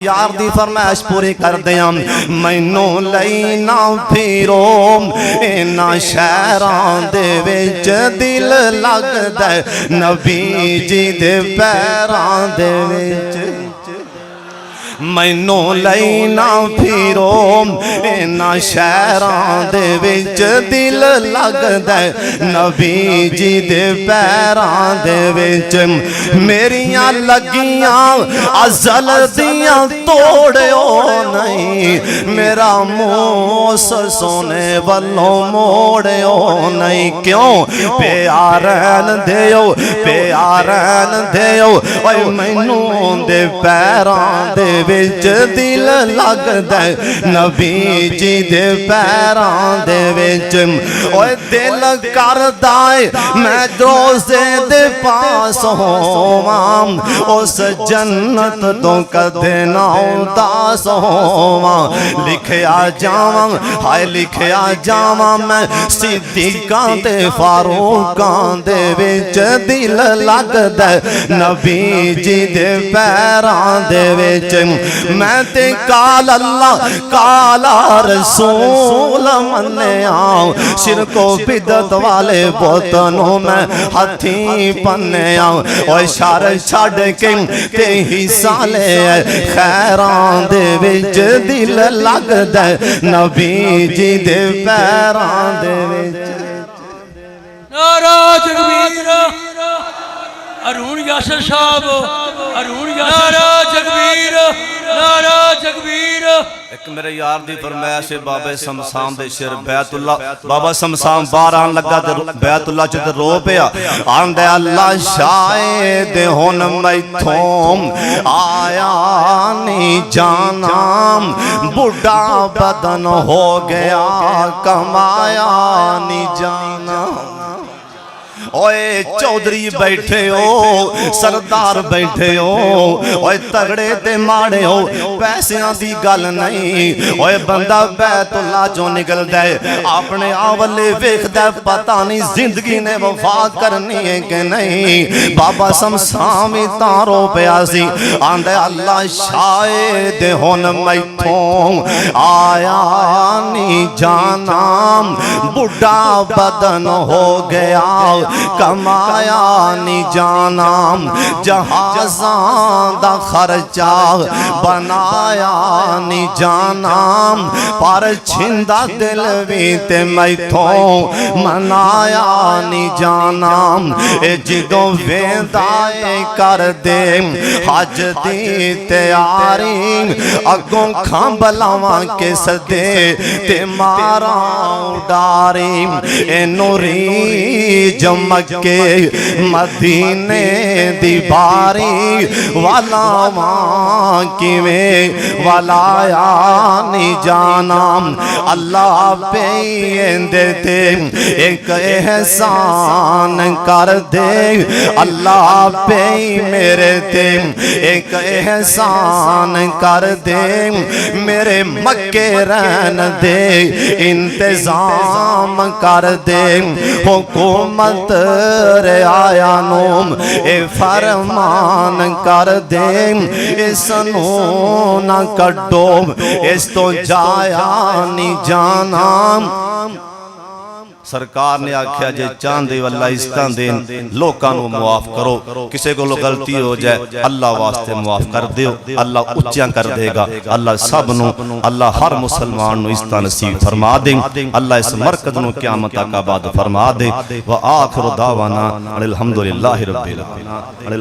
यार दी फरमाइश पूरी कर दियां मैनू लई ना फिरो इन्हां शहरां दे विच दिल लगदा नबी जी दे पैरां दे विच मैनू लई ना फिरो इन्हां शहरां दे विच दिल लगदा नबी जी दे पैरां दे विच मेरियां लगियां अज़ल दियां तोड़ियो नहीं मेरा मुँह सोने वल्लों मोड़ियो नहीं क्यों प्यारन दियो ओए मैनू दे पैरां दे विच दिल लगदा नबी जी दे पैरां दे विच ओए दिल करदा मैं रोज़े दे पास होवां उस जन्नत तो कदे ना उदास होवां लिखिया जावां हाय लिखिया जावां मैं सिद्दीकां ते फारूकां दे विच दिल लगदा नबी जी दे पैरां दे विच मैं ते काल अल्लाह काला रसूल मन्निया शिरको बिदत वाले बोतनों मैं हथी पन्निया और शर छड़ के ते हिस्सा ले खैरां दे विच दिल लगदा नबी जी दे पैरां दे विच नारा तकबीर अरुण यासर साहब अरुण नारा तकबीर नारा तकबीर एक मेरे यार दी फरमाइश है बाबा शमशान दे शेर बैतुल्ला बाबा शमशान बाहर आन लगा ते बैतुल्ला च ते रो पिया आंदे अल्लाह शायद हुन मैथों आया नहीं जाना बुढ़ा बदन हो गया कमाया नहीं जाना ओए चौधरी बैठे हो सरदार बैठे हो ओए तगड़े ते माड़े हो पैसियां दी गल नहीं ओए बंदा बैतुल्ला चों निकलदा है अपने आवले वेखदा पता नहीं जिंदगी ने वफा करनी है कि नहीं बाबा शमशान भी तारो पिया सी आंदे अल्लाह शायद हुन मैथों आया नहीं जाना बुढ़ा बदन हो गया कमाया नहीं जाना जहाज़ां दा खर्चा बनाया नहीं जाना पर छिंदा दिल भी ते मैथों मनाया नहीं जाना ए जिदों वेंदा कर दे हज दी तैयारी अगों खंभ लावां के सदे ते मारा उडारी एनू मक्के मदीने दी बारी वाला मां किवें वलाया नहीं जाना अल्लाह पे देते एक एहसान कर दे अल्लाह पे मेरे ते एक एहसान कर दे मेरे मक्के रहन दे इंतजाम कर दे हुकूमत आया नोम ए फरमान कर दे इसनू ना कड्डो इस तो जाया नहीं जाना सरकार ने आख्या जे चांदे वाला इस्तां देन लोकां नू मुआफ करो किसी को गलती हो जाए अल्लाह वास्ते मुआफ कर दियो अल्लाह उच्चा कर देगा अल्लाह सब नू अल्लाह हर मुसलमान नू इस्तां नसीब फरमा दे अल्लाह इस मरकज नू क़यामत तक आबाद फरमा दे व आखिर दावाना अल्हम्दुलिल्लाहि रब्बिल आलमीन।